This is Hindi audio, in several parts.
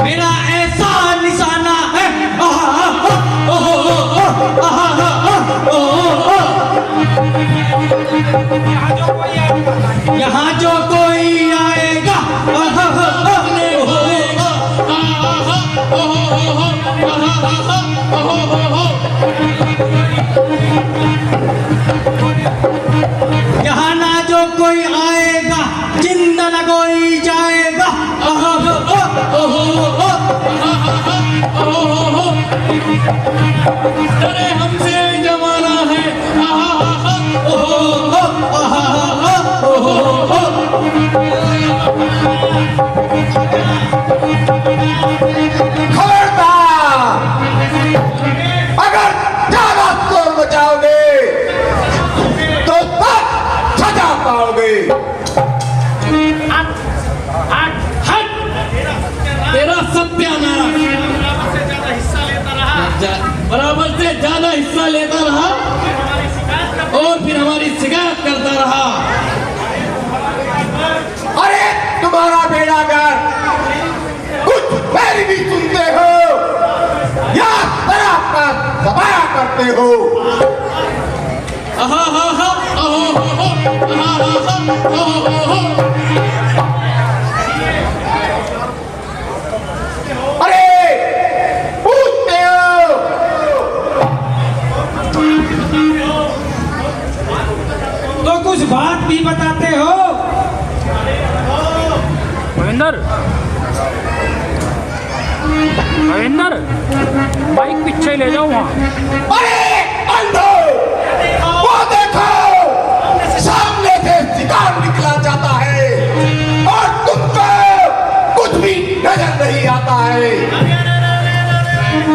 मेरा ऐसा निशाना है, यहाँ जो कोई आएगा यहाँ ना जो कोई आएगा, जिंदा न कोई जाएगा। अरे हमसे जमाना है, खबरदार, अगर ज्यादा शोर मचाओगे तो सब सजा पाओगे। तेरा सत्यानाश। बराबर से ज्यादा हिस्सा लेता रहा और फिर हमारी शिकायत करता रहा। अरे तुम्हारा बेड़ागर कुछ मेरी भी सुनते हो या शराब का सफाया करते हो? अरे पूछते हो? तो कुछ बात भी बताते हो। महेंद्र बाइक पीछे ले जाओ वहाँ। अरे अंधो, वो देखो सामने से शिकार निकला जाता है और तुमको कुछ भी नजर नहीं आता है।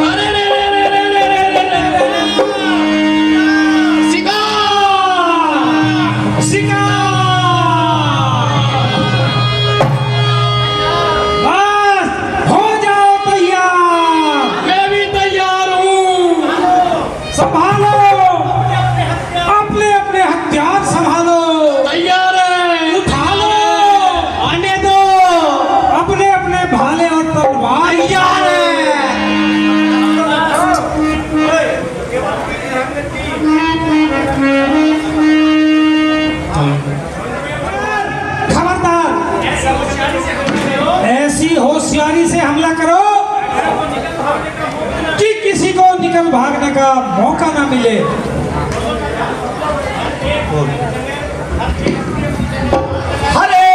अरे होशियारी से हमला करो कि किसी को निकल भागने का मौका ना मिले। अरे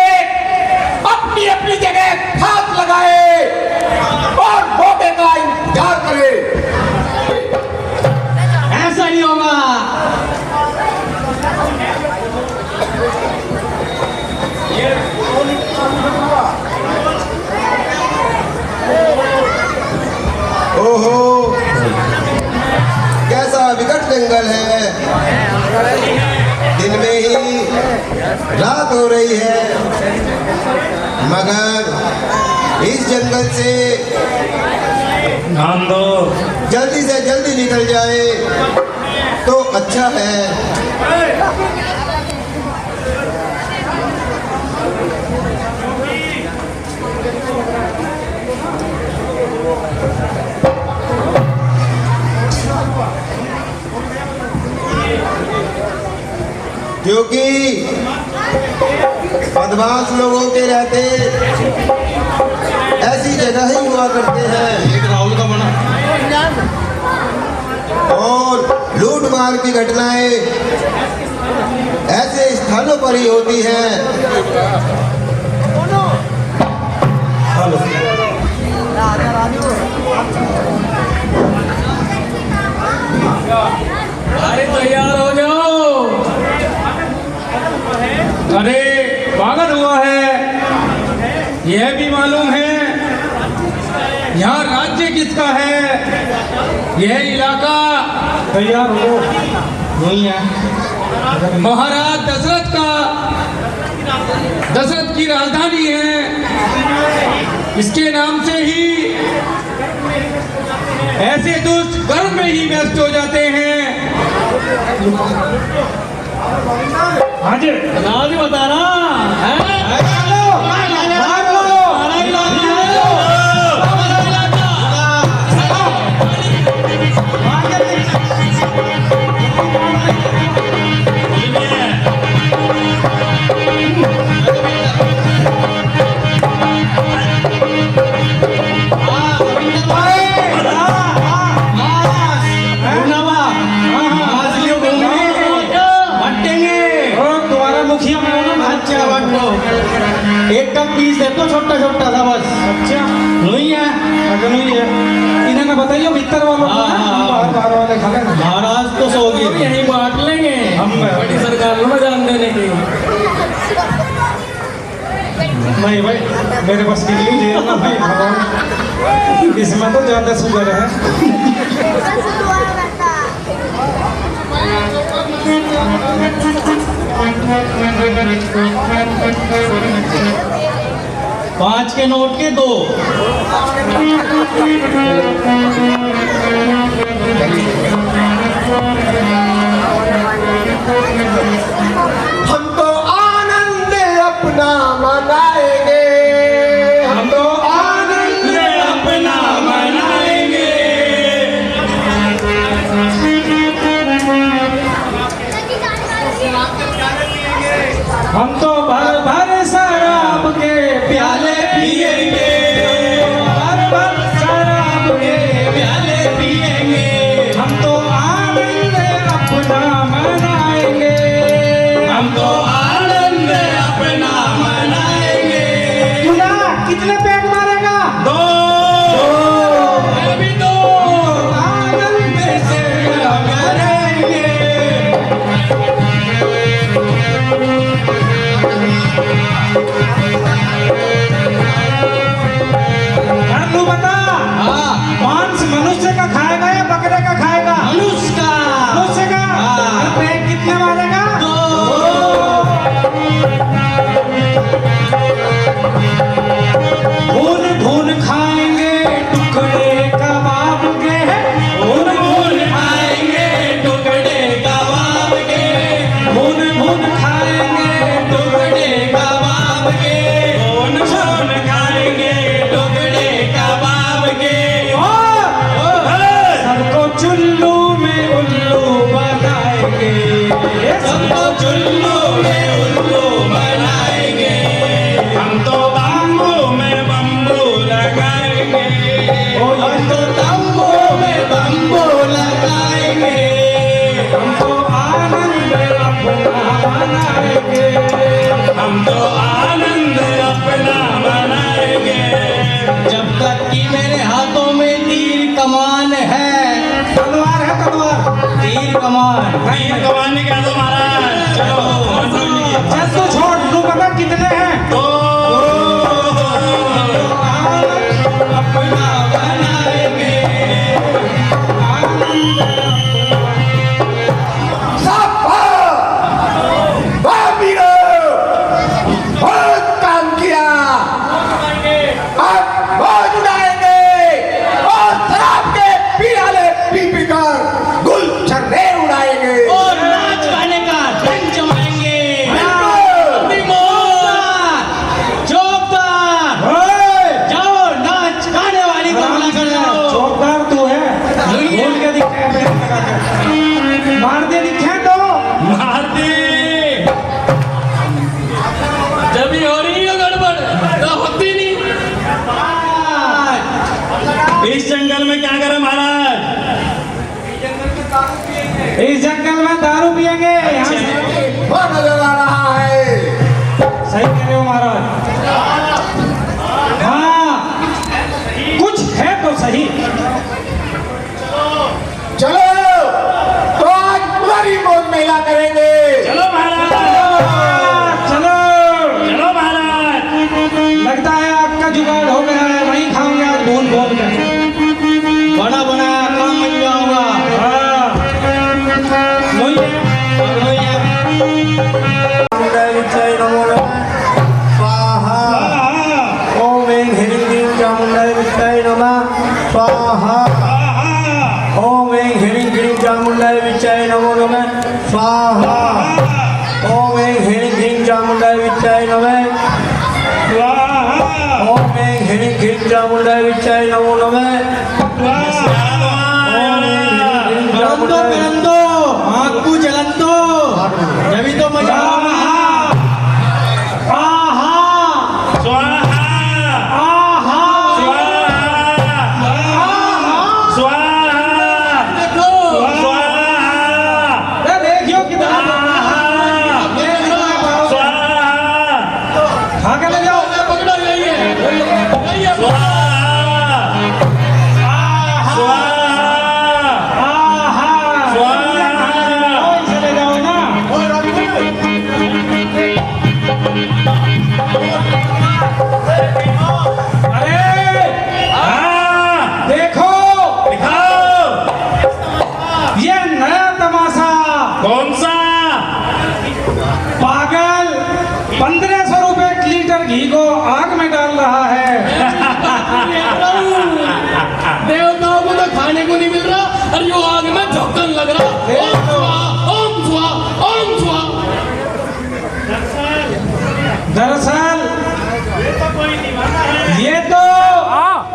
अपनी अपनी जगह हाथ लगाए और मौके का इंतजार करे। ऐसा नहीं होगा। ओहो, कैसा विकट जंगल है। दिन में ही रात हो रही है, मगर इस जंगल से नाम दो। जल्दी से जल्दी निकल जाए तो अच्छा है। क्योंकि बदमाश लोगों के रहते ऐसी जगह ही हुआ करते हैं। एक राहुल का बना और लूट मार की घटनाएं ऐसे स्थानों पर ही होती हैं। अरे तैयार हो जाओ। अरे पागल हुआ है, यह भी मालूम है यहाँ राज्य किसका है। यह इलाका तैयार हो नहीं है, महाराज दशरथ का, दशरथ की राजधानी है। इसके नाम से ही ऐसे दुष्ट कर्म में ही व्यस्त हो जाते हैं। हाँ जी राज बता रहा है। इन्हें ना बताइए भीतर वालों को ना, हम बाहर बाहर वाले खा लेंगे। महाराज तो सो तो गए। यहीं बांट लेंगे हम बड़ी सरकार को ना जान देने की। नहीं भाई, मेरे पास की नहीं जेल ना भाई, भगवान इसमें तो ज्यादा शुगर है। पाँच के नोट के दो। हम तो आनंद अपना मनाएंगे, हम तो आनंद अपना मनाएंगे। हम तो भर भर शराब के प्याले पिएंगे, भर भर शराब के प्याले पिएंगे। हम तो आनंद अपना मनाएंगे। हम तो आनंद अपना मनाएंगे। खुदा कितने पैक मारेगा? दो, मैं भी दो। आनंद से करेंगे। तू बता, हाँ, मांस मनुष्य का खाएगा या बकरे का खाएगा? मनुष्य का। मनुष्य का। हाँ। पैक कितने मारेगा? दो। भून भून खाएंगे टुकड़े कबाब के, भून भून खाएंगे टुकड़े कबाब के। भून भून खाएंगे टुकड़े कबाब के। भून भून खाएंगे टुकड़े कबाब के। सबको चुल्लू में उल्लू बनाएंगे। सबको चुल्लू में उल्लू बनाएंगे। हम तो बाम्बू में बम्बू लगाएंगे। हम तो तंबू में बम्बू लगाएंगे। हम तो आनंद अपना मनाएंगे। हम तो आनंद अपना मनाएंगे। जब तक कि मेरे हाथों में तीर कमान है। तलवार है तलवार। तीर कमान। तीर कमान निकाल दो महाराज। चलो चल तू छोड़, तू बता कितने हैं? तो अपना बनाएंगे। बहुत काम किया, अब मौज उड़ाएंगे और शराब के पियाले पी पी कर गुलछर्रे उड़ाएंगे। और नाच गाने का रंग जमाएंगे। चौकदार, जाओ नाच गाने वाली को बुला कर लाओ। चौकदार तू है, भूल के दिखे मेरे लगा के। मार दे दिखे तो मार दे। जब ही हो रही है गड़बड़ तो होती नहीं। इस जंगल में क्या करें महाराज? इस जंगल में दारू पिएंगे। यहाँ से वो नजर आ रहा है। सही कह रहे हो महाराज। हाँ, कुछ है तो सही। चलो तो आज तुम्हारी मौज मेला करेंगे। चलो महाराज, चलो, चलो महाराज। लगता है आपका जुगाड़ हो गया है, वहीं खाऊंगे आज भून भून के। बड़ा बड़ा काम बन गया होगा। मुझे ओम ह्रीं क्लीं चामुण्डाय विद्महे नमः स्वाहा। ओम ह्रीं क्लीं चामुण्डाय विद्महे नमो नमः स्वाहा। ओम ह्रीं क्लीं चामुण्डाय विद्महे नमः स्वाहा। ओम ह्रीं क्लीं चामुण्डाय विद्महे नमो नमः स्वाहा। गरम दो, आँख को जलन दो, जभी तो मजा आहा। स्वाहा, स्वाहा, देखो, स्वाहा, देखियो कितना स्वाहा। खा के ले जाओ। पकड़ो, यही है। स्वाहा। कीर्तन लग रहा। ओम स्वाहा, ओम स्वाहा, ओम स्वाहा। दरअसल ये तो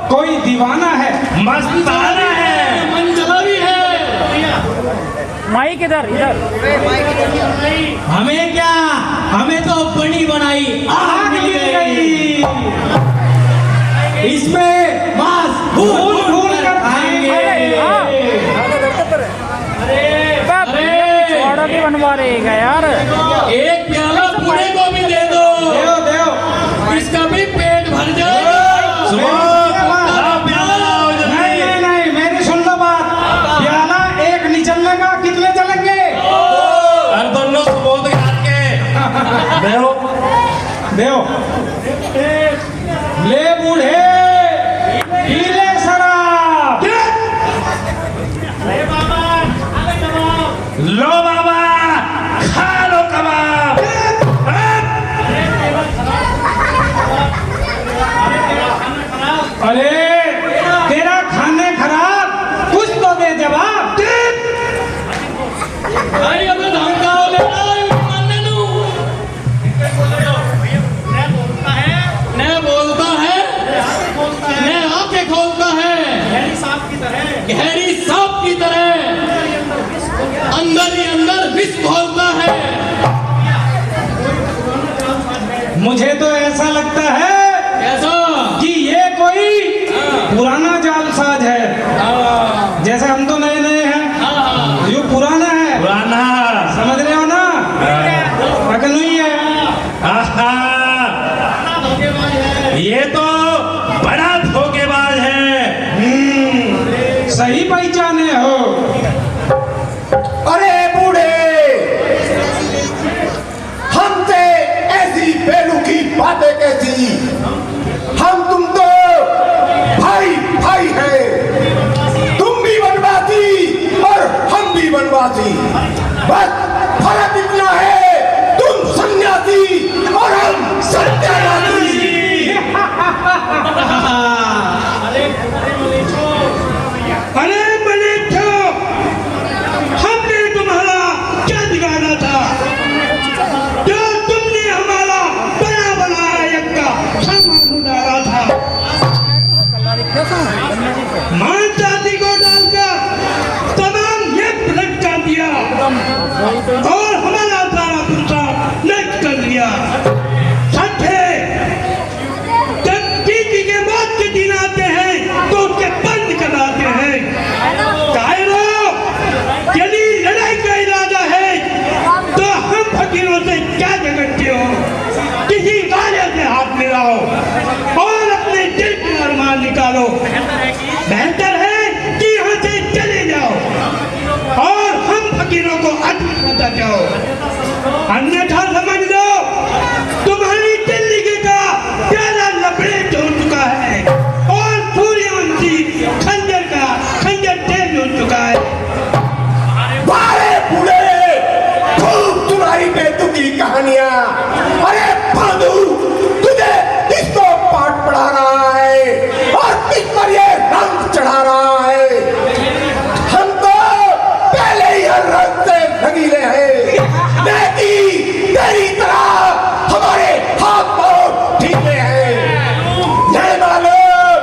कोई दीवाना है, मस्ताना है, मंचला भी है। माइक इधर इधर। हमें क्या, हमें तो बनी बनाई आग मिल गई। इसमें मांस भून भून कर खाएंगे। छोड़ा भी बनवा रहेगा यार। एक प्याला बूढ़े को भी दे दो, इसका भी पेट भर जाएगा। नहीं नहीं, मेरी सुन लो बात। प्याला एक नहीं चलने का, कितने चलेंगे? और दोनों सुबोध घाट के देव देव ले बूढ़े, पी ले शराब। लो बाबा, खा लो कबाब। अरे तेरा खाने खराब, कुछ तो दे जवाब। भाई अपने धमकाओ ले मानने नू। न बोलता है, न आंखें खोलता है, गहरी सांप की तरह अंदर ही अंदर विष घोलता है। मुझे तो ऐसा लगता है कैसा कि ये कोई पुराना जालसाज है। जैसे हम तो नए नए हैं, ये पुराना है। पुराना समझ रहे हो ना? अगनुई है। ये तो बड़ा धोखेबाज है। सही पहचाने हो। अरे बूढ़े, हमसे ऐसी बेलुकी बातें कैसी? हम तुम तो भाई भाई हैं। तुम भी वनवासी और हम भी वनवासी। बस फर्क इतना है, तुम सन्यासी और हम सत्यानाशी। अरे मलेच्छो, हमने तुम्हारा क्या बिगाड़ा था? जो तुमने हमारा बना बनाया यज्ञ का सामान उड़ाया था। मां जाति को डालकर तमाम ये भटका दिया और हमारा सारा पुरुषार्थ नष्ट कर दिया। सच है, जब किसी के मौत के दिन आते हैं तो उसके बंद कराते हैं। कायरो, यदि लड़ाई का इरादा है तो हम फकीरों से क्या झगड़ते हो? किसी गाले से हाथ मिलाओ और अपने दिल के अरमान निकालो। बेहतर है कि यहाँ से चले जाओ और हम फकीरों को अटक जाओ। अन्यथा समझ लो, तुम्हारी जिंदगी का प्याला लपेट हो चुका है और सूर्यवंशी खंजर का खंजर तेज हो चुका है। बारे बूढ़े, खूब सुनाई बेतुकी कहानियां। अरे फादू, तुझे किसको पाठ पढ़ा रहा है और किस पर ये रंग चढ़ा रहा है? हम तो पहले ही हर रंग से रंगीले हैं, लेकिन तेरी तरह हमारे हाथ पांव ढीले हैं। नहीं मालूम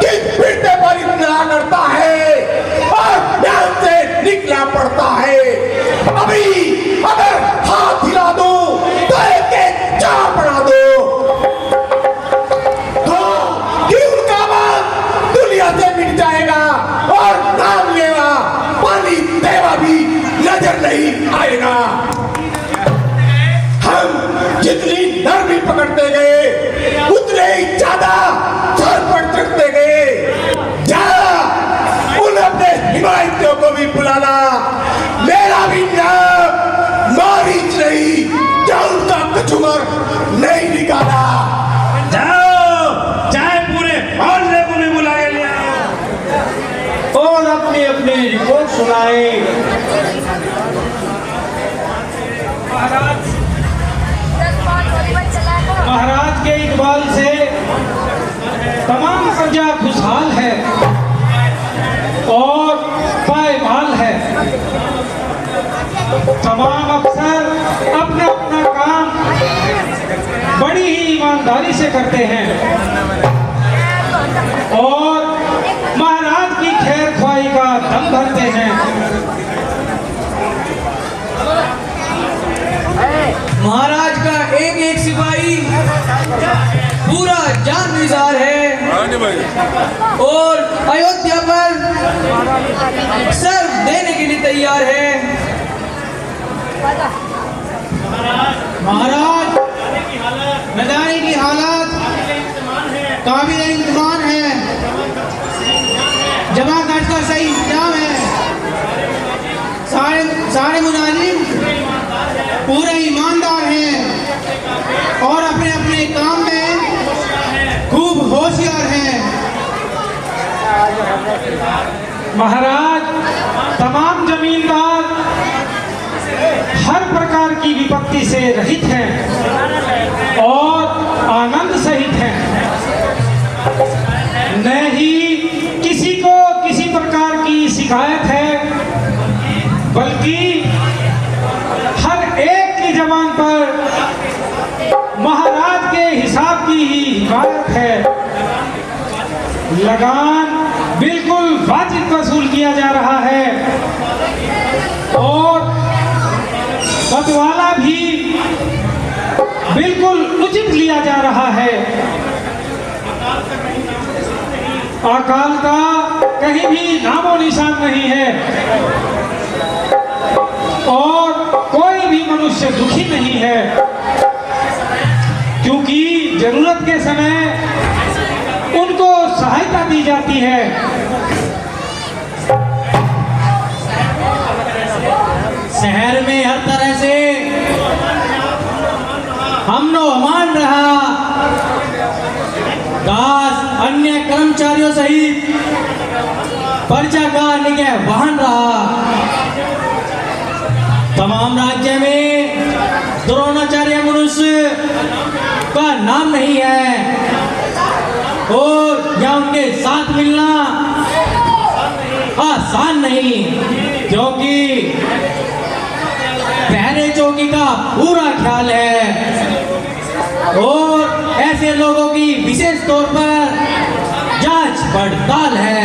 किस फिरते पर इतना करता है और ध्यान से निकला पड़ता है। अभी अगर हाथ हिला दो तो एक चार बना दो, तो कि उनका मन दुनिया से मिट जाएगा और नाम लेवा पानी देवा भी नजर नहीं आएगा। हम जितनी नरमी पकड़ते गए उतने ही ज्यादा सर पर चढ़ते गए। जा उन अपने हिमायतियों को भी बुलाना। मेरा भी नाम मारीच नहीं, जो उनका कचुमर नहीं निकाला। जाओ, चाहे पूरे मोहल्ले को भी बुला के ले आओ और अपनी अपनी रिपोर्ट सुनाए। महाराज के इकबाल से तमाम प्रजा खुशहाल है और पायमाल है। तमाम अफसर अपना अपना काम बड़ी ही ईमानदारी से करते हैं और महाराज की खैर ख्वाही का दम भरते हैं। महाराज का एक एक सिपाही पूरा जान निसार है और अयोध्या पर सर देने के लिए तैयार है। महाराज नजारे की हालत काबिल इंतमान है, जमात का सही इंतजाम है, सारे मुलाजिम पूरे ईमानदार हैं और अपने अपने काम में खूब होशियार हैं। महाराज तमाम जमींदार हर प्रकार की विपत्ति से रहित हैं और आनंद सहित हैं। न ही किसी को किसी प्रकार की शिकायत है, बल्कि हर एक की जबान पर महाराज के हिसाब की ही हिफाजत है। लगान बिल्कुल वाजिब वसूल किया जा रहा है और बटवाला भी बिल्कुल उचित लिया जा रहा है। अकाल का कहीं भी नामो निशान नहीं है और कोई भी मनुष्य दुखी नहीं है, क्योंकि जरूरत के समय उनको सहायता दी जाती है। शहर में हर तरह से हमनो अमान रहा, दास अन्य कर्मचारियों सहित प्रजा का निगहबान रहा। तमाम राज्य में द्रोणाचार्य मनुष्य का नाम नहीं है और या उनके साथ मिलना आसान नहीं, क्योंकि पहरे चौकी का पूरा ख्याल है और ऐसे लोगों की विशेष तौर पर जांच पड़ताल है।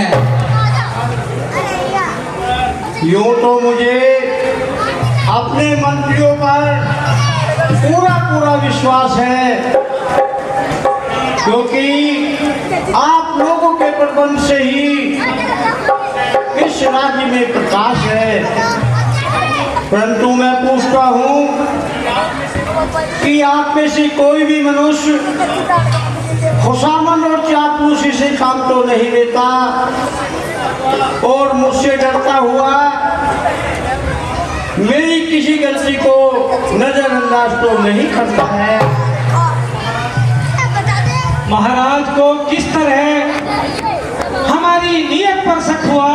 यूं तो मुझे अपने मंत्रियों पर पूरा विश्वास है, क्योंकि आप लोगों के प्रबंध से ही इस राज्य में प्रकाश है। परंतु मैं पूछता हूँ कि आप में से कोई भी मनुष्य खुशामद और चापलूसी से काम तो नहीं लेता और मुझसे डरता हुआ मेरी किसी गलती को नजरअंदाज तो नहीं करता है। महाराज को किस तरह हमारी नीयत पर शक हुआ,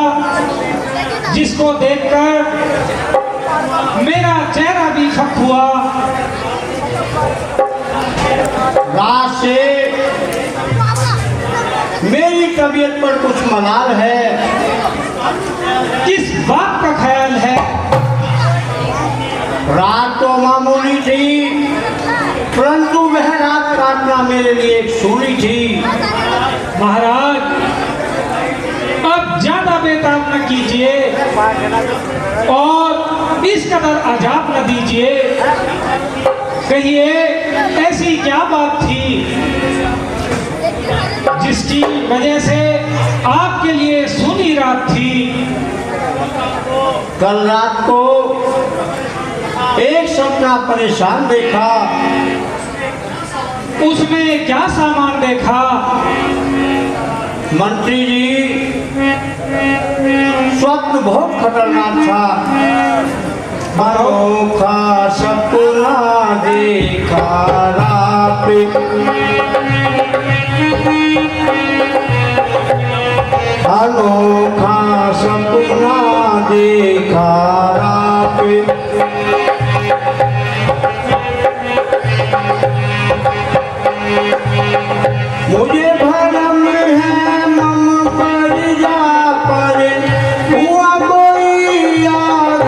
जिसको देखकर मेरा चेहरा भी फक हुआ। रात से मेरी तबीयत पर कुछ मलाल है। किस बात का ख्याल है? रात तो मामूली थी, परंतु वह रात काटना मेरे लिए एक सूली थी। महाराज अब ज्यादा बेताब न कीजिए और इस कदर अजाब न दीजिए। कहिए ऐसी क्या बात थी जिसकी वजह से आपके लिए सुनी रात थी? कल रात को एक सपना परेशान देखा। उसमें क्या सामान देखा? मंत्री जी, स्वप्न बहुत खतरनाक था। अनोखा सपना देखा रात, अनोखा सपना देखा रात। मुझे भरम है मम पर जा पर हुआ कोई आघात।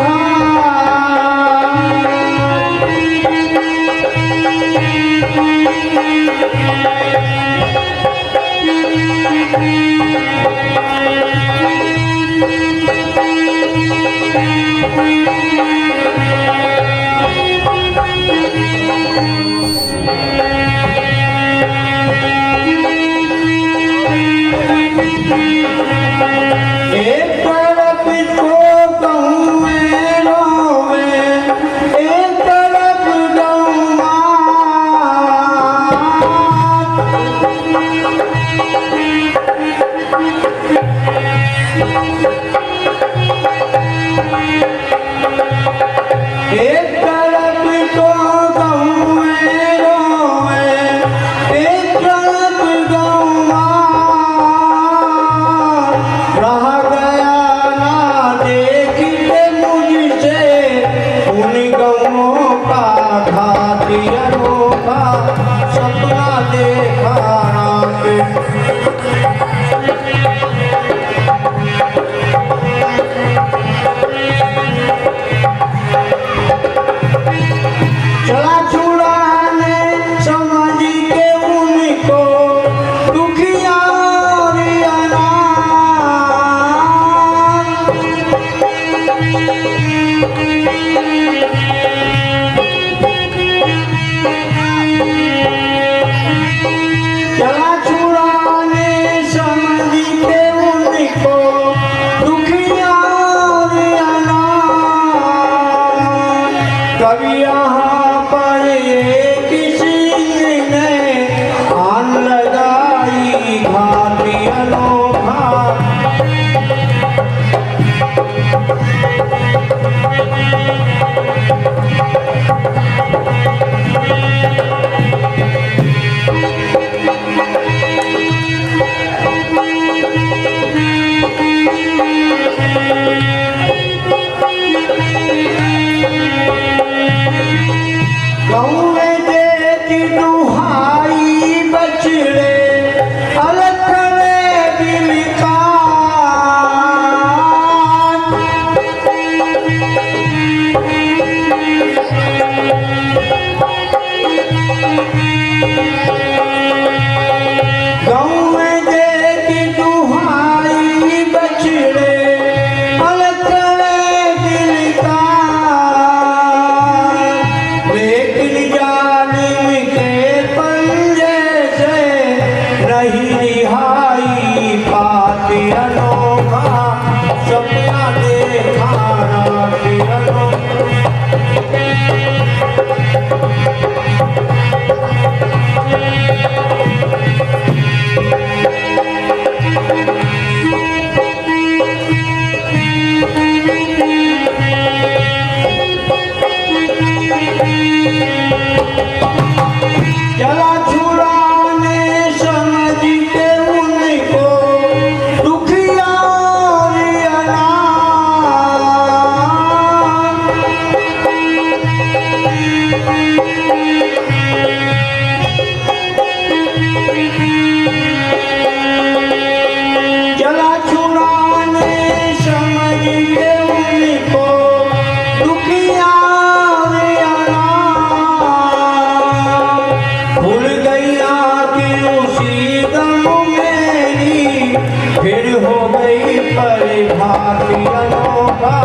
भारतीयों का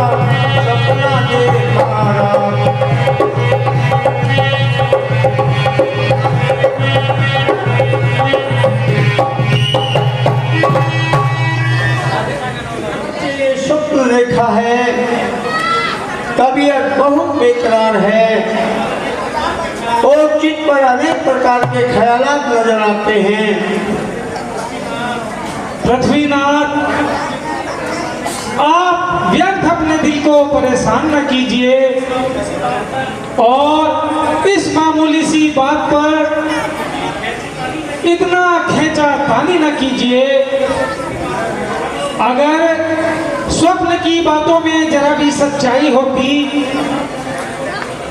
सपना देखा स्वप्न देखा है, तबीयत बहुत बेकरार है और चित्त पर अनेक प्रकार के ख्यालात नजर आते हैं। पृथ्वीनाथ, आप व्यर्थ अपने दिल को परेशान न कीजिए और इस मामूली सी बात पर इतना खींचा तानी न कीजिए। अगर स्वप्न की बातों में जरा भी सच्चाई होती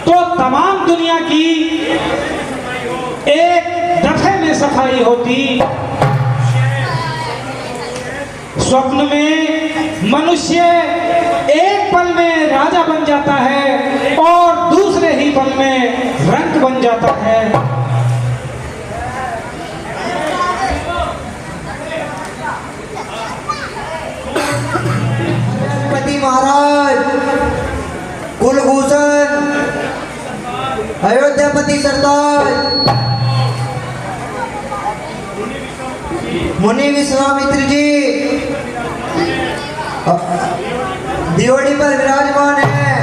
तो तमाम दुनिया की एक दफे में सफाई होती। स्वप्न में मनुष्य एक पल में राजा बन जाता है और दूसरे ही पल में रंक बन जाता है। पति महाराज, कुलभूषण, अयोध्यापति सरदार, मुनि विश्वामित्र जी दियोड़ी पर विराजमान है।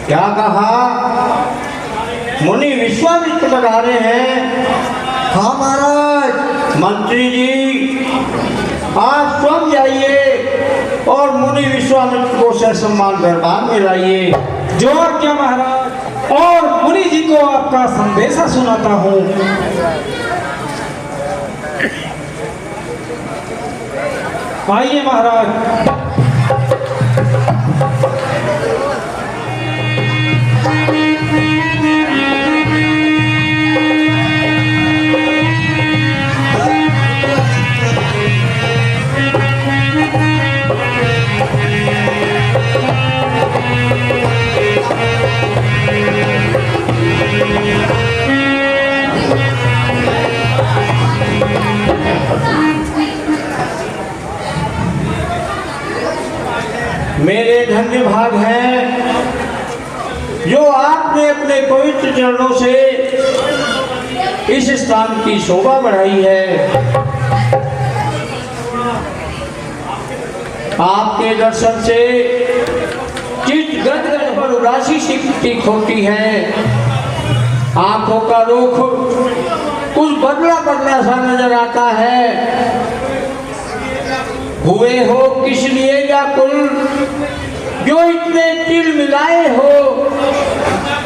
क्या कहा? मुनि विश्वामित्र पधारे हैं? हाँ महाराज। मंत्री जी, आप स्वयं जाइए और मुनि विश्वामित्र को सम्मान दरबार में लाइए। जो आज्ञा महाराज। और मुनि जी को आपका संदेशा सुनाता हूँ। आइए महाराज। मेरे धन्य भाग हैं जो आपने अपने पवित्र चरणों से इस स्थान की शोभा बढ़ाई है। आपके दर्शन से चित्त गदगद पर उदासी सी प्रतीक होती है। आंखों का रुख कुछ बदला बदला सा नजर आता है। हुए हो किस लिए या कुल जो इतने तिल मिलाए हो,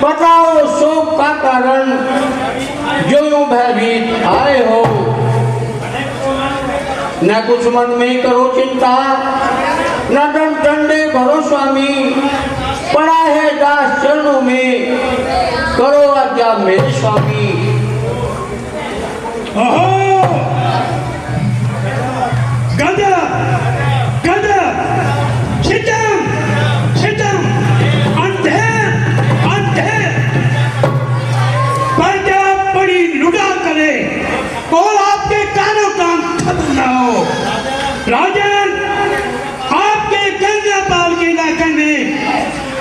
बताओ शोक का कारण जो यूं भयभीत आए हो। न कुछ मन में करो चिंता, न डंडे भरो स्वामी, पड़ा है दास चरणों में, करो आज्ञा मेरे स्वामी। गजब गजब, छिटम छिटम, अंधेर अंधेर, पर्दा बड़ी लुटा करे और आपके कानों कान खत्म ना हो। राजन, आपके गंगापाल के इलाके में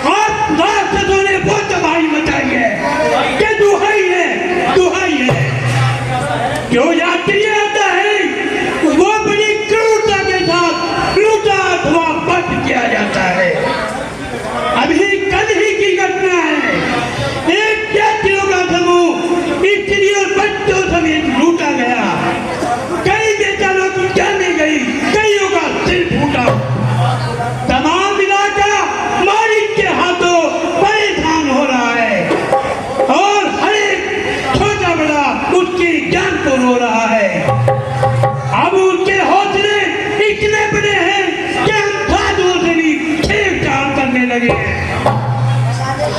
आप राक्षसों ने वो तबाही मचाई है कि दुहाई है, दुहाई है। क्यों यात्री आता है वो बड़ी क्रूरता के साथ लूटा अथवा बंद किया जाता है। अभी कल ही की घटना है, एक यात्रियों का समूह स्त्री और बच्चों समेत लूटा गया। कई बेचारों की जाने गई, कईयों का सिर फूटा। तमाम इलाका मालिक के हाथों परेशान हो रहा है और हर एक छोटा बड़ा उसकी जान को रो रहा है। अब उसके हौसले इतने बड़े हैं कि हम साधुओं से भी छेड़छाड़ करने लगे हैं।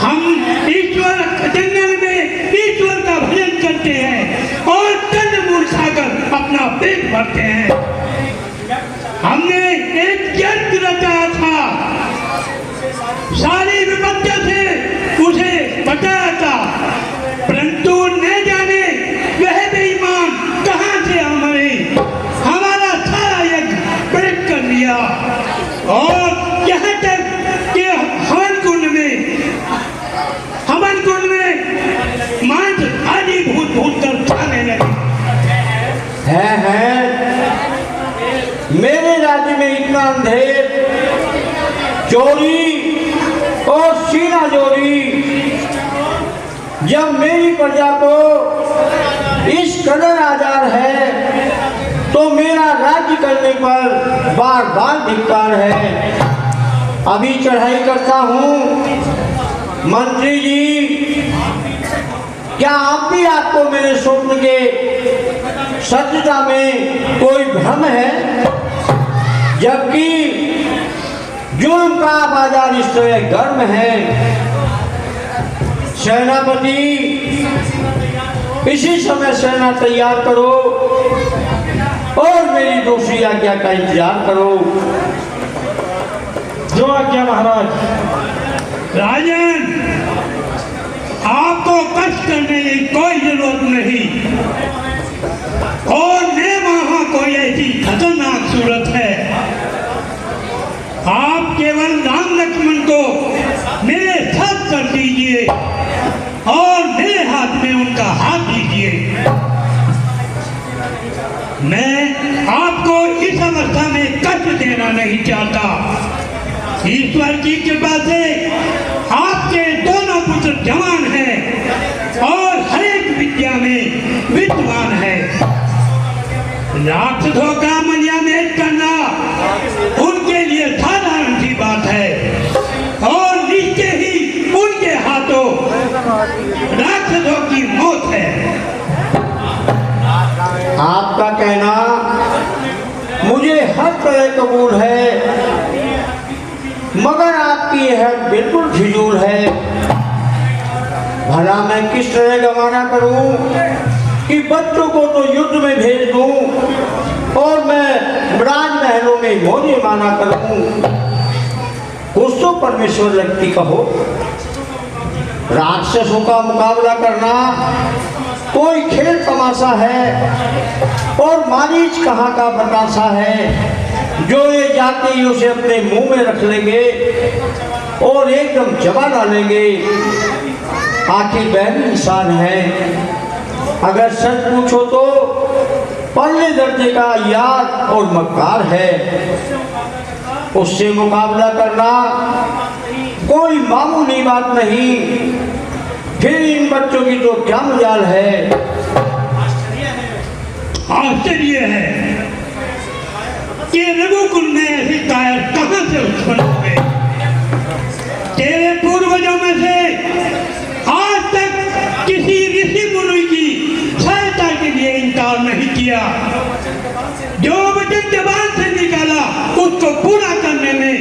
हम ईश्वर जंगल में ईश्वर का भजन करते हैं और कंदमूल खाकर अपना पेट भरते हैं। हमने एक यज्ञ रचा था किया और यहाँ तक कि हवन कुंड में मांस आदि भूत कर खाने लगे। है मेरे राज्य में इतना अंधेर, चोरी और सीना जोरी, जब मेरी प्रजा को इस कदर आजार है तो मेरा राज्य करने पर बार बार धिक्कार है। अभी चढ़ाई करता हूँ। मंत्री जी, क्या आप भी आपको मेरे स्वप्न के सत्यता में कोई भ्रम है? जबकि जुल्म का बाजार इस तरह गर्म है। सेनापति, इसी समय सेना तैयार करो और मेरी दूसरी आज्ञा का इंतजार करो। जो आज्ञा महाराज। राजन, आपको कष्ट करने की कोई जरूरत नहीं और न वहां कोई ऐसी खतरनाक सूरत है। आप केवल राम लक्ष्मण को मेरे साथ कर दीजिए और मेरे हाथ में उनका हाथ दीजिए। मैं आपको इस अवस्था में कष्ट देना नहीं चाहता। ईश्वर की कृपा से आपके दोनों पुत्र जवान हैं और हर एक विद्या में विद्वान है। राक्षसों का मल्यामेट करना उनके लिए साधारण सी बात है और नीचे ही उनके हाथों राक्षसों की मौत है। आपका कहना मुझे हर तरह कबूल है, मगर आपकी यह बिल्कुल फिजूल है। भला मैं किस तरह गवाना करूं कि बच्चों को तो युद्ध में भेज दूं और मैं राजमहलों में मौजे माना करूं। कुछ तो परमेश्वर लगती कहो। राक्षसों का मुकाबला करना कोई खेल तमाशा है और मारीच कहाँ का बतासा है जो ये जाते ही उसे अपने मुंह में रख लेंगे और एकदम चबा डालेंगे। आखिर वह इंसान है। अगर सच पूछो तो पहले दर्जे का याद और मक्कार है। उससे मुकाबला करना कोई मामूली बात नहीं। फिर इन बच्चों की तो क्या मजाल है। आश्चर्य है कि रघुकुल में ऐसे कायर कहां से उत्पन्न हुए। तेरे पूर्वजों में से आज तक किसी ऋषि मुनि की सहायता के लिए इनकार नहीं किया। जो वचन जबान से निकाला उसको पूरा करने में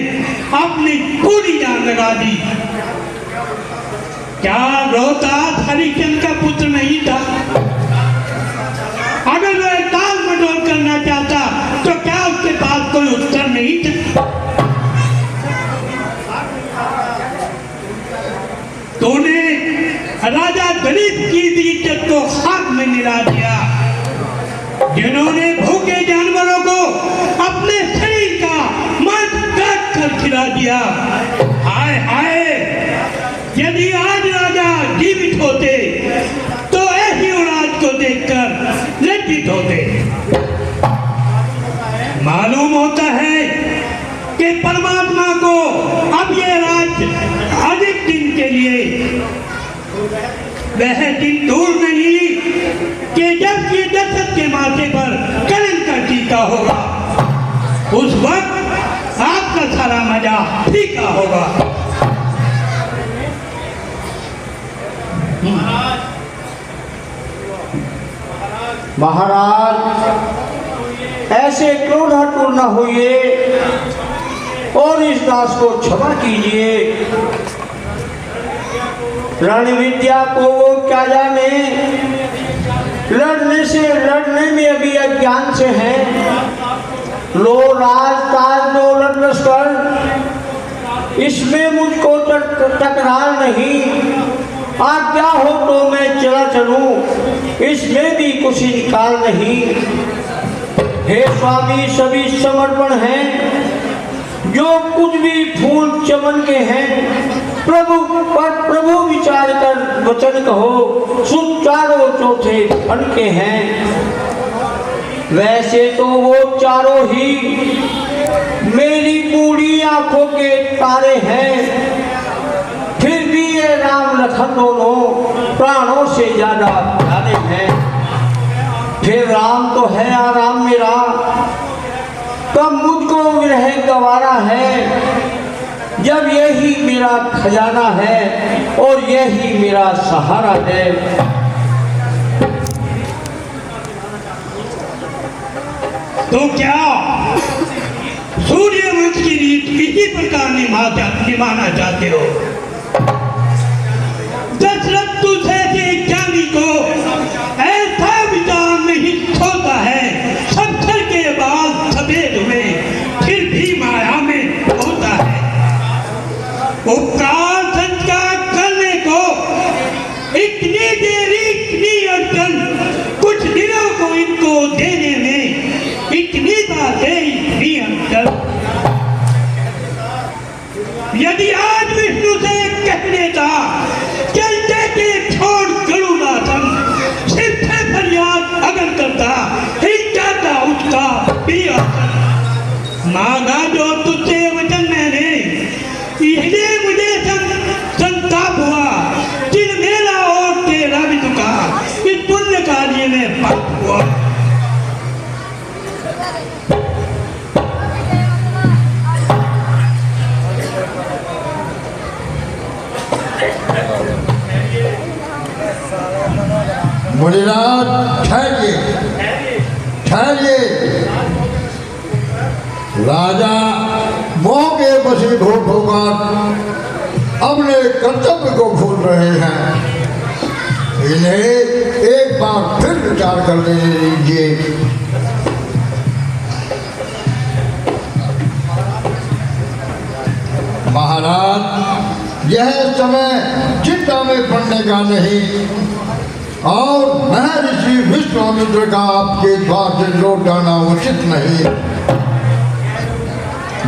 अपनी पूरी जान लगा दी। क्या रोहतास हरिश्चंद्र का पुत्र नहीं था? अगर वह टाल मटोल करना चाहता तो क्या उसके पास कोई उत्तर नहीं था? तूने राजा दिलीप की इज्जत को खाक में मिला दिया। जिन्होंने भूखे जानवरों को अपने शरीर का मांस काट कर खिला दिया। हाय हाय, यदि आज राजा जीवित होते तो ऐसी औलाद को देखकर लज्जित होते। मालूम होता है कि परमात्मा को अब ये राज्य अधिक दिन के लिए वह दिन दूर नहीं कि जब ये दशरथ के माथे पर कलंक का टीका होगा, उस वक्त आपका सारा मजा फीका होगा। महाराज, ऐसे क्रोधातुर न होइए और इस दास को क्षमा कीजिए। रण विद्या को वो क्या जाने, लड़ने में अभी अज्ञान से है। लो राज ताज दौलत लश्कर, इसमें मुझको तकरार नहीं। आज्ञा हो तो मैं चला चलूं, इसमें भी कुछ इनकार नहीं। हे स्वामी, सभी समर्पण है। जो कुछ भी फूल चमन के हैं प्रभु पर प्रभु विचार कर वचन कहो, सुन चारों चौथे फन के हैं। वैसे तो वो चारों ही मेरी बूढ़ी आंखों के तारे हैं, फिर भी ये राम लखन दोनों प्राणों से ज्यादा प्यारे हैं। फिर राम तो है आराम मेरा, तब मुझको विरह गवारा है, जब यही मेरा खजाना है और यही मेरा सहारा है। तो क्या सूर्यवंश की रीत इसी प्रकार निभाना चाहते हो? दशरथ तुझे से ज्ञानी को ऐसा विचार नहीं सोता है, सत्तर के बाद सफेद हुए फिर भी माया में होता है। उपकार संस्कार करने को इतनी देरी इतनी अड़चन, कुछ दिनों को इनको देने में इतनी बातें इतनी अंतर। यदि आज विष्णु से कह देता चलते के छोड़ गरुड़ासन, सिर से फरियाद अगर करता हिल जाता उसका भी आसन। मांगा जो तुझसे वचन मैंने, इसलिए मुझे संताप हुआ, दिल मेरा और तेरा भी दुखा, इस पुण्य कार्य में पाप हुआ। मुनिराज ठहरिए, ठहरिए। राजा मोह के वशीभूत होकर अपने कर्तव्य को भूल रहे हैं, इन्हें एक बार फिर विचार कर लीजिए। महाराज, यह समय चिंता में पड़ने का नहीं और महर्षि विश्वामित्र का आपके द्वार से लौट जाना उचित नहीं।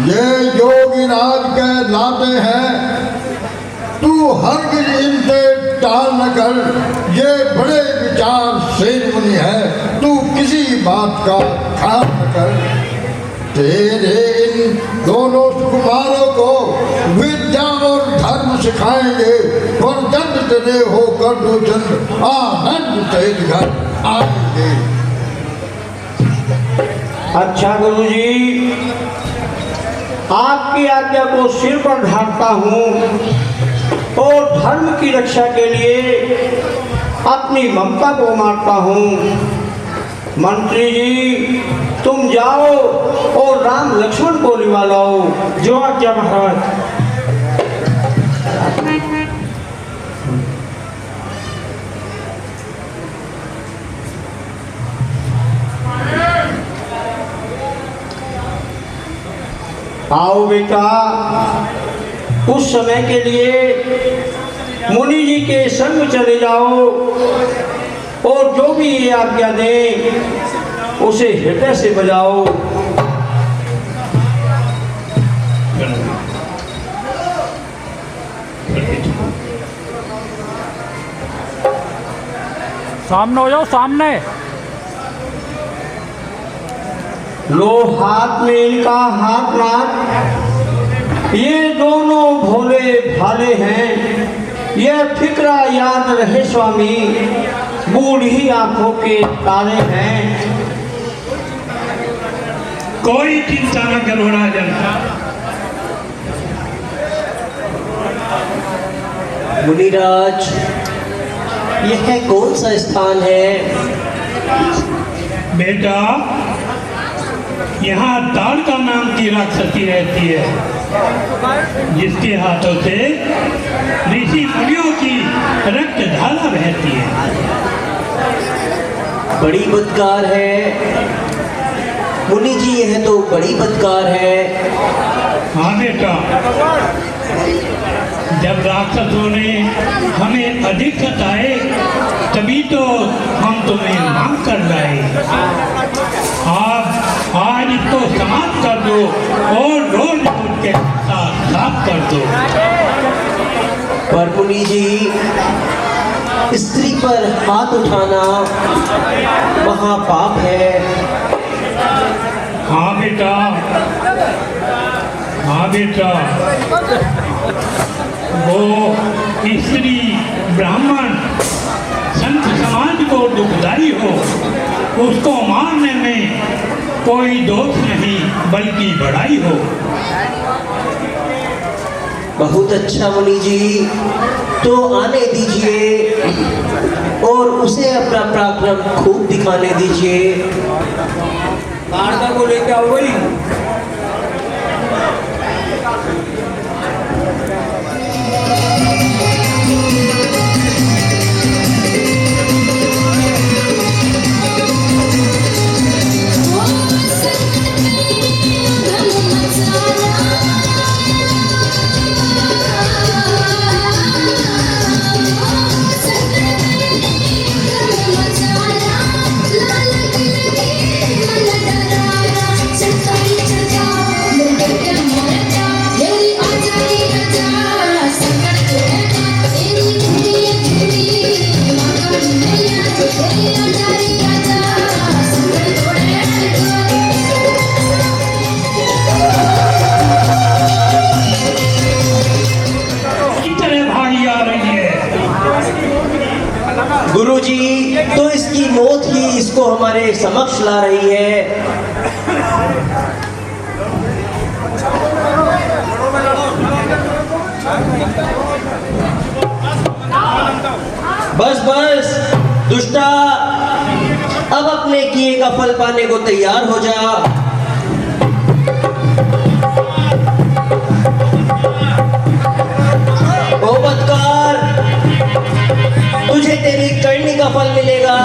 ये योगी राज के लाते हैं, तू हरगिज इनसे टाल न कर। ये बड़े विचारशील मुनि है, तू किसी बात का ख्याल न कर। तेरे इन दोनों सुकुमारों को विद्या और धर्म सिखाएंगे, पर दंड तेरे होकर दो चंद आनंद से घर आएंगे। अच्छा गुरुजी, आपकी आज्ञा को सिर पर ढालता हूँ और धर्म की रक्षा के लिए अपनी ममता को मारता हूँ। मंत्री जी, तुम जाओ और राम लक्ष्मण को लिवा लाओ। जो आज्ञा महाराज। आओ बेटा, कुछ समय के लिए मुनि जी के संग चले जाओ और जो भी ये आज्ञा दे उसे हृदय से बजाओ। सामने हो जाओ, सामने। लो हाथ में इनका हाथ नाथ, ये दोनों भोले भाले हैं। ये फिक्रा याद रहे स्वामी, बूढ़ी आंखों के तारे हैं। कोई चिंता न करो राजन। मुनिराज, यह कौन सा स्थान है? बेटा, यहाँ दाड़का नाम की राक्षसी रहती है, जिसके हाथों से ऋषि मुनियों की रक्त धारा बहती है। बड़ी बदकार है मुनि जी, यह तो बड़ी बदकार है। हाँ बेटा, जब राक्षसों ने हमें अधिक सताए तभी तो हम तुम्हें मांग कर लाए। आप आज इसको समाप्त कर दो और रोज के साथ साफ कर दो। पर मुनि जी, स्त्री पर हाथ उठाना महापाप है। हाँ बेटा, हाँ बेटा, वो स्त्री ब्राह्मण संत समाज को दुखदाई हो, उसको मारने में कोई दोष नहीं बल्कि बड़ाई हो। बहुत अच्छा मुनि जी, तो आने दीजिए और उसे अपना पराक्रम खूब दिखाने दीजिए। ताड़का को लेके आओ भाई। गुरुजी, तो इसकी मौत ही इसको हमारे समक्ष ला रही है। बस बस दुष्टा, अब अपने किए का फल पाने को तैयार हो जा। ओ बदकार, तुझे तेरी करनी का फल मिलेगा।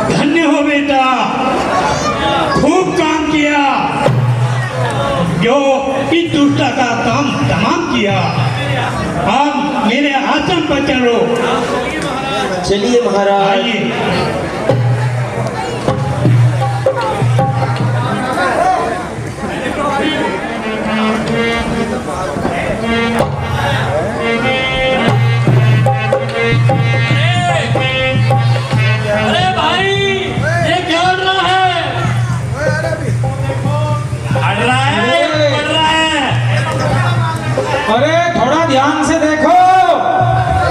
धन्य हो बेटा, खूब काम किया, जो इस दुष्टा का काम तमाम किया। अब मेरे आश्रम पर चलो। चलिए महाराज। आइए। अरे भाई, ये क्या हो रहा है? हट रहा है या पड़ रहा है? अरे थोड़ा ध्यान से देखो।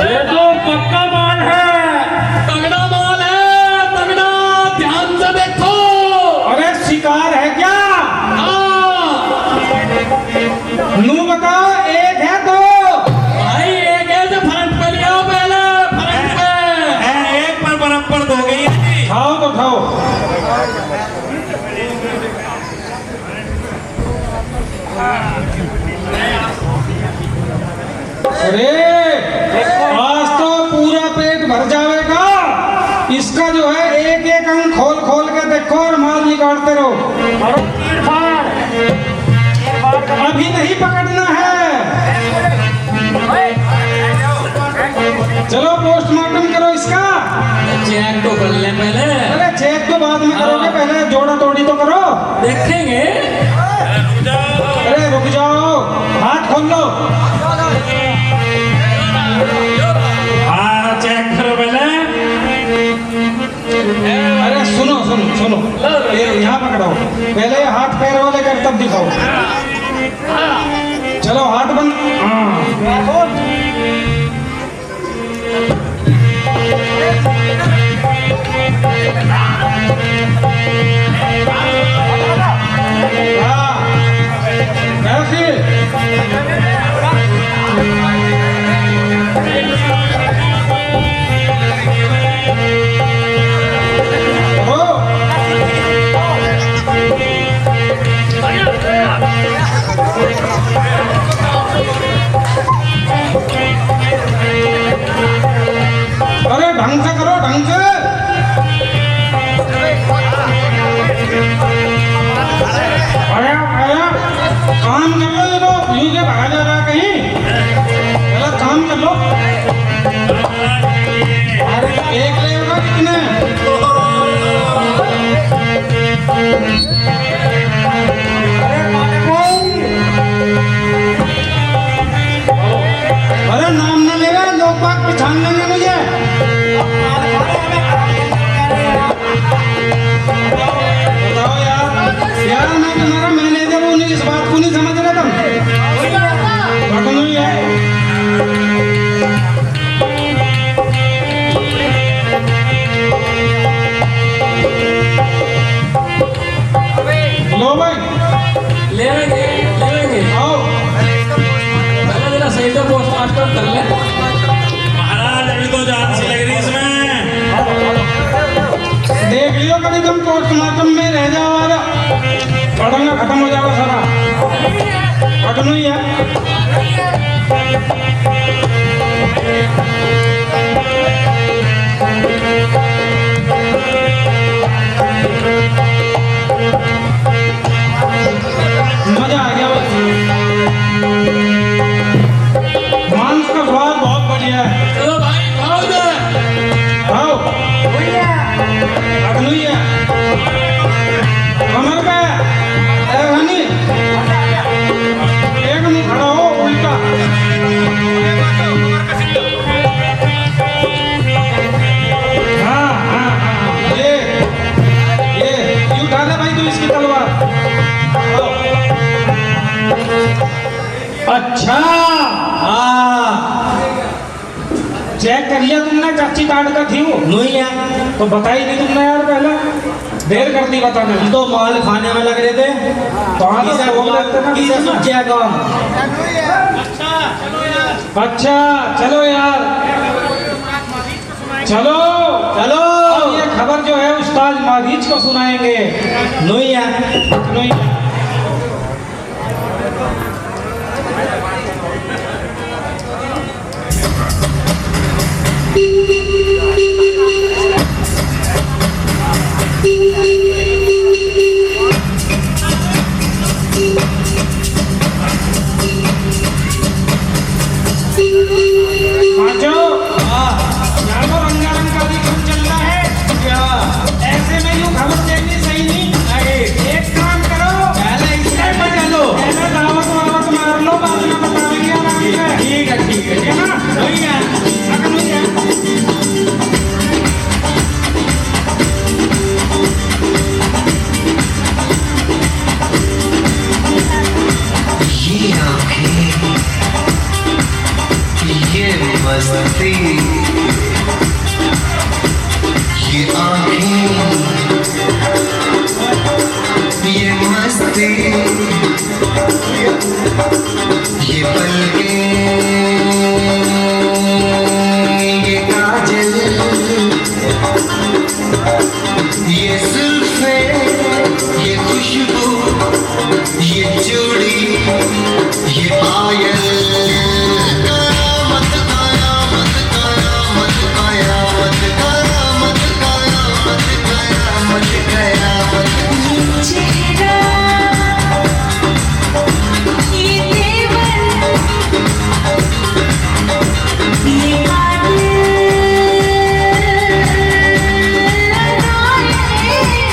ये तो पक्का माल है, तगड़ा माल है, तगड़ा, ध्यान से देखो। अरे शिकार है क्या? हाँ, नू बताओ, एक है तो? भाई एक है तो फ्रंट पे लिया पहले, फ्रंट पे। एक पर बराबर दो गई है। खाओ तो खाओ। अरे आज तो पूरा पेट भर जाएगा। इसका जो है एक एक अंग खोल खोल के देखो और माल निकालते रहो। अभी नहीं पकड़ना है। चलो पोस्टमार्टम करो इसका। चेक तो कर ले पहले। अरे चेक तो बाद में करोगे, पहले जोड़ा तोड़ी तो करो। देखेंगे। अरे रुक जाओ, हाथ खोल लो। हाँ, चेक करो पहले। अरे सुनो सुनो सुनो, ये यहाँ पकड़ो, पहले हाथ पैर वाले कर तब दिखाओ। चलो हाथ बंद। हाँ, ऐसे। ढंग से करो, ढंग से। आया आया, काम कर लो ये लोग, यूं के भागा जा रहा है कहीं। चलो काम कर लो। अरे एक लेगा कितने? अरे नाम न ले रहे, लोग बाग पहचान लेंगे मुझे। बताओ यार मैं तुम्हारा मैनेजर हूँ, इस बात को नहीं समझ रहे तुम? पता नहीं है। लो भाई, ले लेंगे आओ। पहले जरा सही से पोस्टमार्टम कर ले। महाराज अभी तो जान सी लग रही इसमें। देख लियो कभी तुम पोस्टमार्टम में रह जाओ और पढ़ना खत्म हो जाएगा सारा। पढ़ नहीं है। मजा आ गया बस। मांस का स्वाद बहुत बढ़िया है। चलो भाई खाओ इधर। आओ। अगली है। कमर पे। अरे हनी। एक मिनट खड़ा हो, उल्टा। हाँ हाँ हाँ, ये उठा दे भाई तू इसकी तलवार। आओ। अच्छा, हाँ, चेक कर लिया तुमने चाची कार्ड का थी वो? नहीं है। तो बताई नहीं तुमने यार पहले, देर कर दी बताने। हम तो माल खाने में लग रहे थे। तो हाँ तो बोल देते ना किसे सोचा काम। अच्छा चलो यार, चलो चलो। अब ये खबर जो है उस्ताद मारीच को सुनाएंगे। नहीं है, नहीं है। ऐसे में यूं खबर देनी सही नहीं। एक काम करो, पहले इससे बचा लो, पहले दावत वावत मार लो, बाद में बताएंगे आराम से। ठीक है ठीक है ना, वही है अगर नहीं है। ये आँखें, ये मस्ती, ये आँखें, ये मस्ती, ये पलकें, ये काजल, ये जुल्फे, ये खुशबू, ये चूड़ी, ये पायल। कयामत कयामत कयामत कयामत कयामत कयामत कयामत कयामत। चेहरा ये तेवर, ये बादल लगाए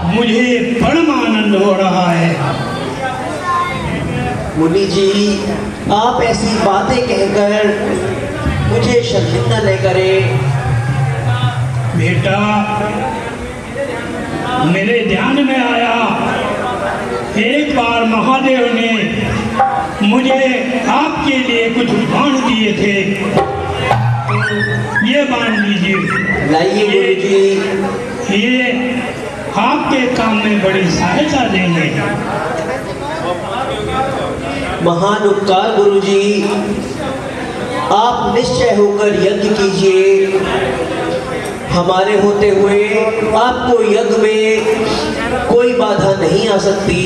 मुझे परम आनंद हो रहा है। मुनि जी, आप ऐसी बातें कहकर मुझे शर्मिंदा न करें। बेटा, मेरे ध्यान में आया, एक बार महादेव ने मुझे आपके लिए कुछ बाण दिए थे, ये बाण लीजिए। लाइए गुरु जी। ये आपके काम में बड़ी सहायता देंगे। महान उपकार गुरु जी, आप निश्चय होकर यज्ञ कीजिए। हमारे होते हुए आपको यज्ञ में कोई बाधा नहीं आ सकती।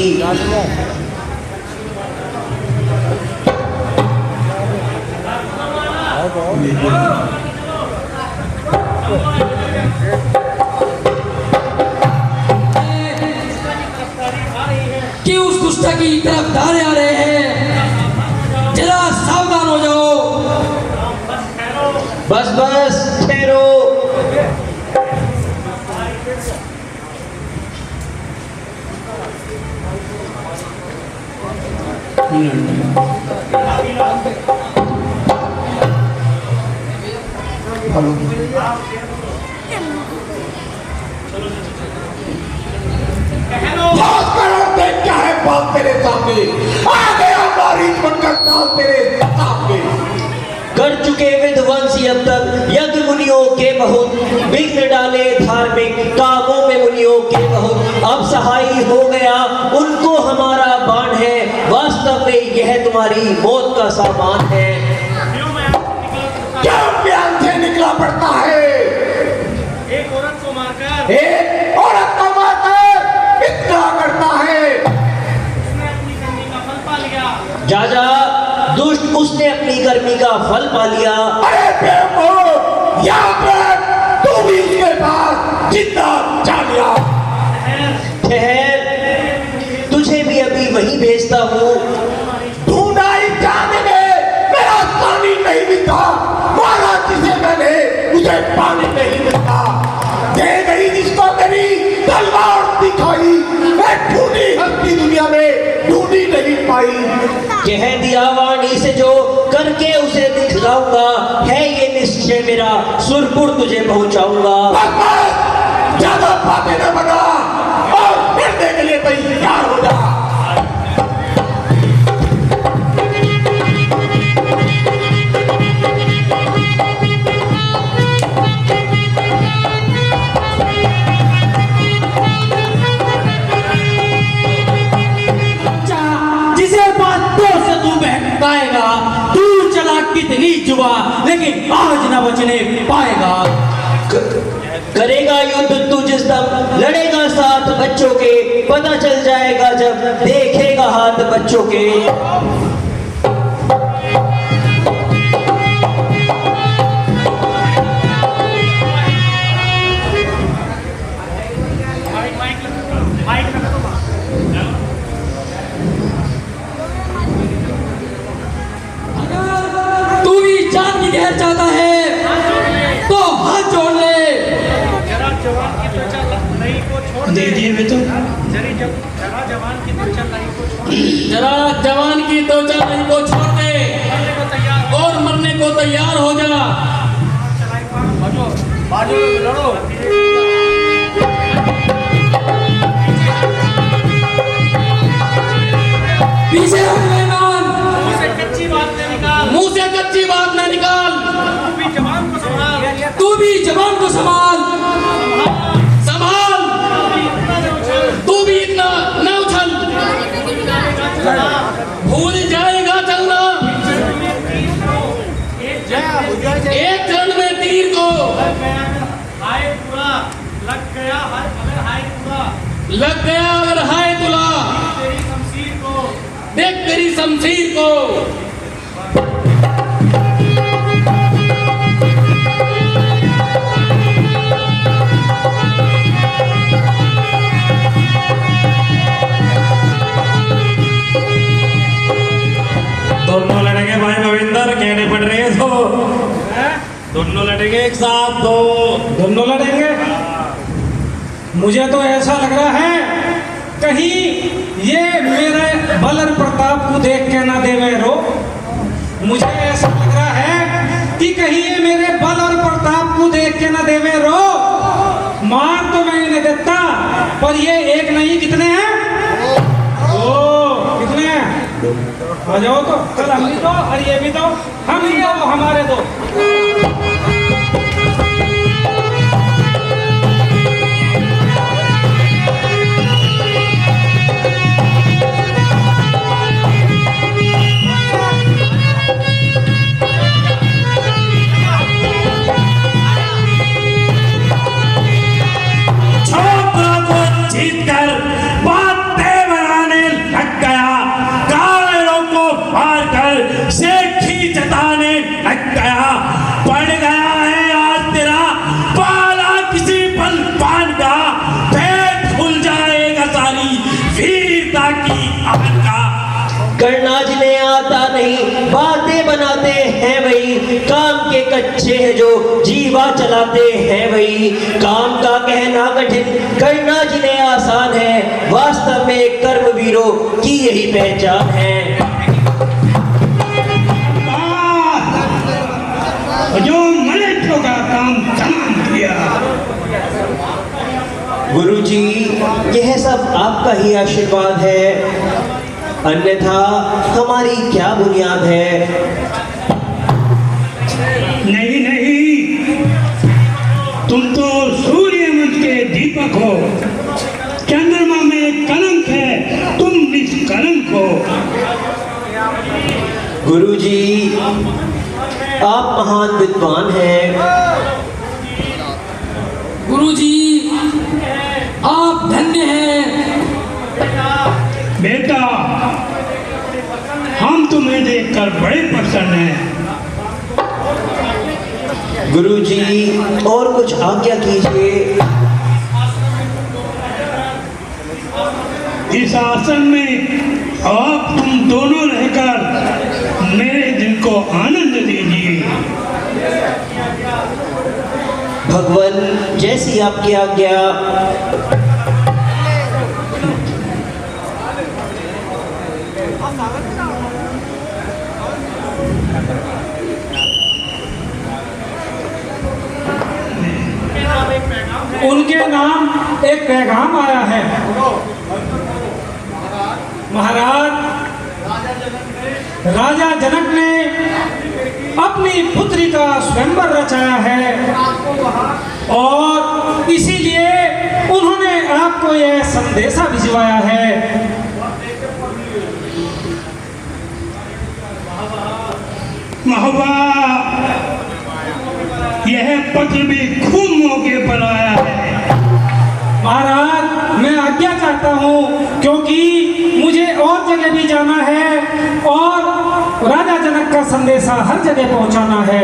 कि उस दुष्टा की तरफ धारे आ रहे हैं, जरा सावधान हो जाओ। बस बस ठहरो। बात करो, देख क्या है बात तेरे सामने आ गया, बारिश बनकर काल तेरे सामने। कर चुके विध्वंसी अब तक यज्ञ मुनियों के बहुत, विघ्न डाले धार्मिक कामों में मुनियों के बहुत। अब सहाय हो गया उनको हमारा बाण है, वास्तव में यह तुम्हारी मौत का सामान है। क्या बयान से निकला पड़ता है? एक औरत को मारकर एक औरत को मारकर इतना करता है। उसने अपनी करनी का फल पा लिया। जा जा, दुष्ट, उसने अपनी कर्मी का फल पा लिया। अरे बेवकूफ, यहाँ पर तू भी उसके पास जिंदा जा लिया। ठहर, तुझे भी अभी वहीं भेजता हूँ। ढूंढा ही जाने में मेरा पानी नहीं मिलता, मारा जिसे मैंने उसे पानी नहीं मिलता। दे गई जिसको मेरी तलवार दिखाई, मैं ढूंढी हस्ती दुनिया में ढूंढी नहीं पाई। कह दिया वाणी से जो करके उसे दिखलाऊंगा, है ये निश्चय मेरा, सुरपुर तुझे पहुंचाऊंगा। बस बस, ज्यादा बातें न बना और मरने के लिए तैयार हो जा। जिसे बातों से तू बहकाएगा, तू चला कितनी जुआ, लेकिन आज न बचने पाएगा। करेगा युद्ध तू जिस दम, लड़ेगा साथ बच्चों के, पता चल जाएगा जब देखेगा हाथ बच्चों के। तू भी जान की गहर चाहता है तो हाथ जोड़ ले। दीजिए वे तो। जरा जवान की त्वचा नहीं को छोड़ दे और मरने को तैयार हो जा। पीछे हट मेहमान, मुंह से कच्ची बात न निकाल। तू भी जवान को संभाल। तू भी इतना न उछल, भूल जाएगा चलना। एक क्षण में तीर को लग गया अगर हाय तुला, देख तेरी शमशीर को। दोनों लड़ेंगे भाई गोविंदर, कहने पड़ रहे हैं तो दोनों लड़ेंगे एक साथ, दोनों लड़ेंगे। मुझे तो ऐसा लग रहा है कहीं ये मेरे बल और प्रताप को देख के ना देवे रो। मुझे ऐसा लग रहा है कि कहीं ये मेरे बल और प्रताप को देख के ना देवे रो। मार तो मैं इन्हें देता, पर ये एक नहीं कितने हैं? ओ कितने हैं? आ जाओ तो, कल हम भी दो और ये भी दो, हम भी दो हमारे दो। करना जिन्हें आता नहीं बातें बनाते हैं वही, काम के कच्चे हैं जो जीवा चलाते हैं वही। काम का कहना कठिन करना जिन्हें आसान है, वास्तव में कर्मवीरों की यही पहचान है। जो मलेच्छों का काम तमाम किया। गुरुजी यह सब आपका ही आशीर्वाद है, अन्यथा हमारी क्या बुनियाद है। नहीं नहीं, तुम तो सूर्यवंश के दीपक हो, चंद्रमा में कलंक है, तुम निष्कलंक हो। गुरुजी आप महान विद्वान हैं। गुरुजी आप धन्य हैं। बेटा हम तुम्हें देखकर बड़े प्रसन्न हैं। गुरुजी और कुछ आज्ञा कीजिए। इस आसन में आप तुम दोनों रहकर मेरे दिल को आनंद दीजिए। भगवान जैसी आपकी आज्ञा। उनके नाम एक पैगाम आया है। महाराज राजा जनक ने अपनी पुत्री का स्वयंवर रचाया है और इसीलिए उन्होंने आपको यह संदेशा भिजवाया है। महोबा यह पत्र भी खूब मौके पर आया है। महाराज मैं आज्ञा चाहता हूँ, क्योंकि मुझे और जगह भी जाना है और राजा जनक का संदेशा हर जगह पहुँचाना है।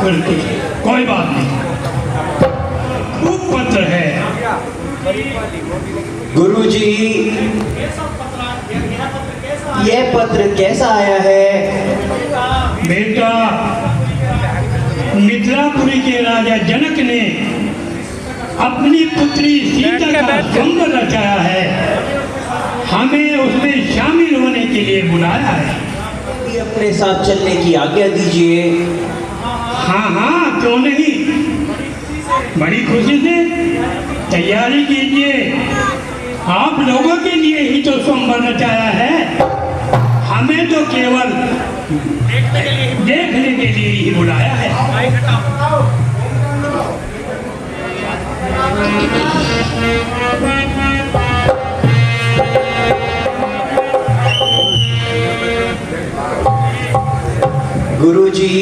बिल्कुल कोई बात नहीं, खूब पत्र है। गुरुजी यह पत्र कैसा आया है? बेटा मिथिलापुरी के राजा जनक ने अपनी पुत्री सीता का स्वयंवर रचाया है, हमें उसमें शामिल होने के लिए बुलाया है। अपने साथ चलने की आज्ञा दीजिए। हाँ हाँ क्यों नहीं, बड़ी खुशी से तैयारी कीजिए। आप लोगों के लिए ही तो स्वयंवर रचाया है, हमें तो केवल देखने के लिए ही बुलाया है। गुरुजी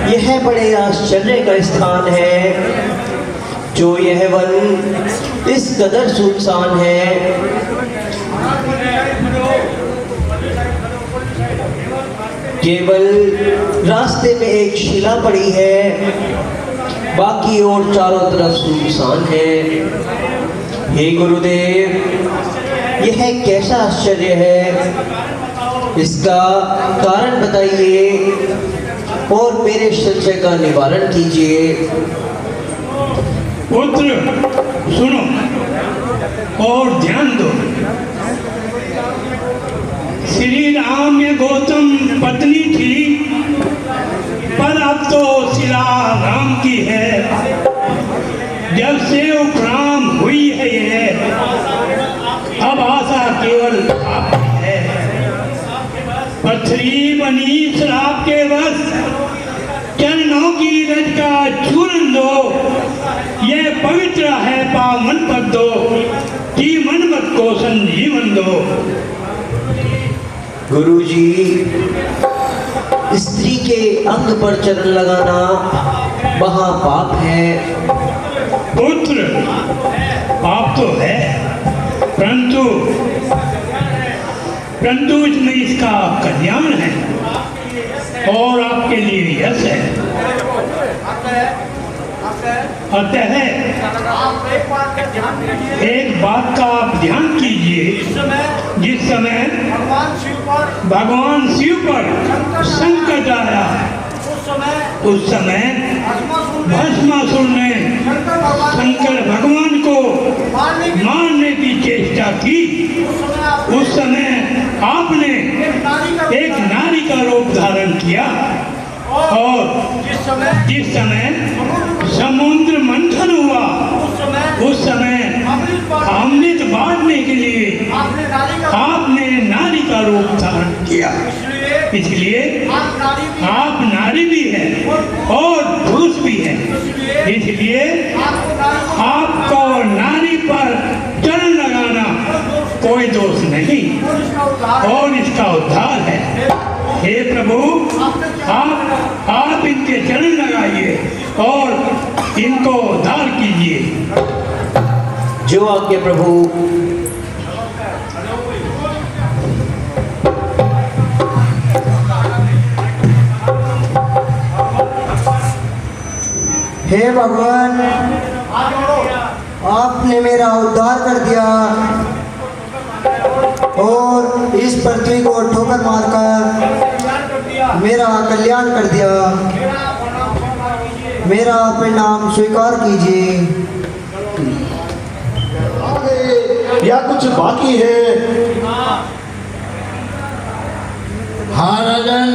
यह बड़े आश्चर्य का स्थान है, जो यह वन इस कदर सुनसान है। केवल रास्ते में एक शिला पड़ी है, बाकी और चारों तरफ सुनसान है। हे गुरुदेव यह कैसा आश्चर्य है, इसका कारण बताइए और मेरे संशय का निवारण कीजिए। पुत्र सुनो और ध्यान दो। श्री राम में गौतम पत्नी थी, पर अब तो शिला राम की है। जब से उपराम हुई है ये, अब आशा केवल आपकी है। पथरी बनी श्राप के बस, चरणों की रज का चूरन दो। ये पवित्र है पावन पद दो, जीवन मत को संजीवन दो। गुरुजी, स्त्री के अंग पर चरण लगाना महापाप है। पुत्र पाप तो है, परंतु इसमें इसका कल्याण है और आपके लिए यश है। अतः एक बात का आप ध्यान कीजिए, जिस समय भगवान शिव पर संकट आया, उस समय भस्मासुर ने शंकर भगवान को मारने की चेष्टा की। उस समय आपने एक नारी का रूप धारण किया और जिस समय समुद्र मंथन हुआ, उस समय अमृत बांटने के लिए आपने नारी का रूप धारण किया। इसलिए आप नारी भी हैं और पुरुष भी हैं। इसलिए आपको नारी पर चरण लगाना कोई दोष नहीं और इसका उद्धार है। हे प्रभु, आप इनके चरण लगाइए और इनको उद्धार कीजिए। जो आज्ञा प्रभु। हे भगवान, आपने मेरा उद्धार कर दिया और इस पृथ्वी को ठोकर मारकर मेरा कल्याण कर दिया। मेरा परिणाम स्वीकार कीजिए। या कुछ बाकी है? हाँ राजन,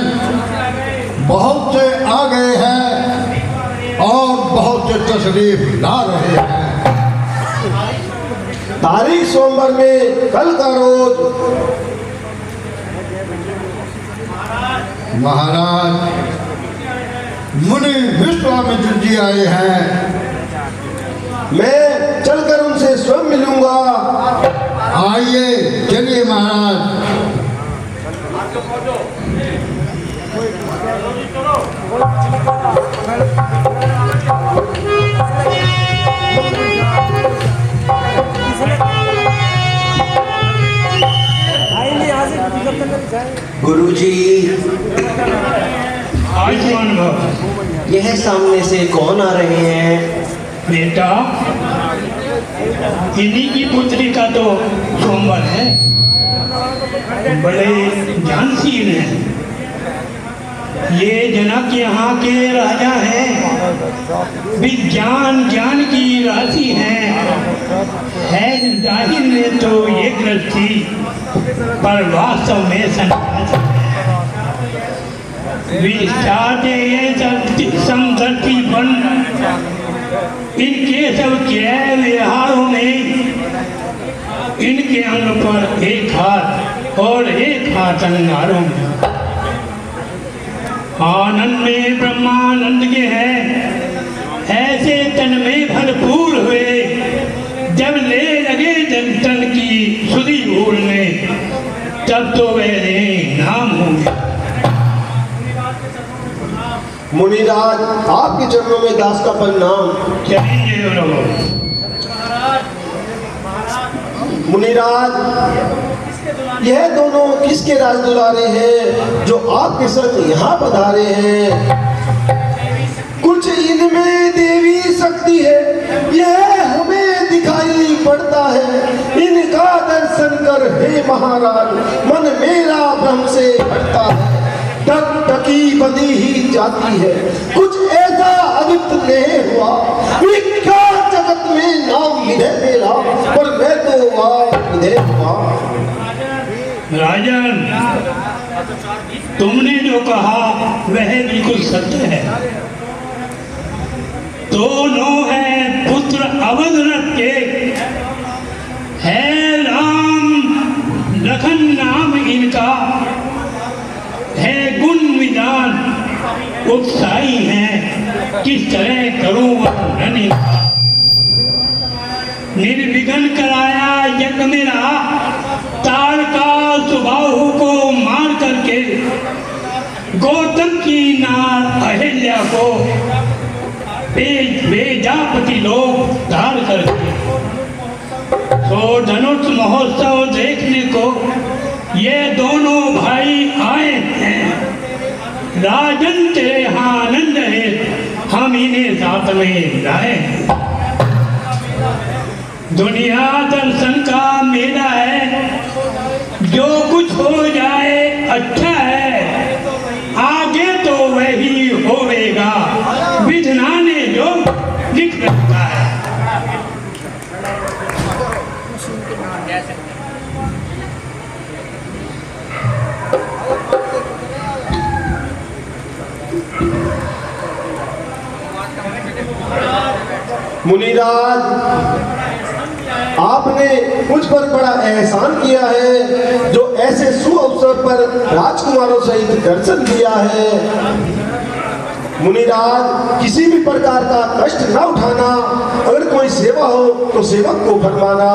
बहुत से आ गए हैं और बहुत से तशरीफ ला रहे हैं। तारीख सोमवार में कल का रोज। महाराज, मुनि विश्वामित्र जी आए हैं। मैं चलकर उनसे स्वयं मिलूंगा। आइए, चलिए महाराज। गुरुजी, आयुष्मान भव। यह सामने से कौन आ रहे हैं? बेटा, इन्हीं की पुत्री का तो सोमवार है। बड़े ज्ञानशील हैं। ये जनक यहाँ के राजा हैं। विज्ञान ज्ञान की राशि है जाहिर में तो ये गृहस्थी, पर वास्तव में सन्यासी है। विस्तारते ये समदर्शी बन, इनके सब क्रिया व्यवहारों में इनके अंग पर एक हाथ और एक हाथ अंगारों में। आनंद में ब्रह्मानंद के हैं, ऐसे तन में भरपूर हुए। जब ले लगे जन तन की सुधी भूलने, तब तो वे नाम होंगे। मुनिराज, आपके चरणों में दास का प्रणाम। चलेंगे लोग। मुनिराज, यह दोनों किसके राज दुलारे हैं जो आपके संग यहाँ पधारे हैं? कुछ इनमें देवी शक्ति है, यह हमें दिखाई पड़ता है। इनका दर्शन कर हे महाराज, मन मेरा भ्रम से हटता है। टकटकी बंदी ही जाती है, कुछ ऐसा अद्भुत नहीं हुआ। विख्यात जगत भारत में नाम विधे मेरा, पर मैं तो वहाँ विधे हुआ। राजन, तुमने जो कहा वह बिल्कुल सत्य है। दोनों हैं पुत्र अवधरथ के, है राम लखन नाम इनका, है गुण विदान उत्साही हैं, किस तरह करूं वर्णन इनका। निर्विघ्न कराया यज्ञ मेरा, ताड़का सुबाहु को मार करके, गौतम की नार अहिल्या को बेजापति लोग धार करके। तो धनुष महोत्सव देखने को ये दोनों भाई आए हैं। राजन तेरे यहाँ आनंद है, हम इन्हें साथ में लाए। दुनिया दर्शन का मेला है, जो कुछ हो जाए अच्छा है, आगे तो वही होवेगा, विधना ने जो लिख रखा है। मुनिराज, आपने मुझ पर बड़ा एहसान किया है, जो ऐसे सुअवसर पर राजकुमारों सहित दर्शन दिया है। मुनिराज, किसी भी प्रकार का कष्ट न उठाना, अगर कोई सेवा हो तो सेवक को फरमाना।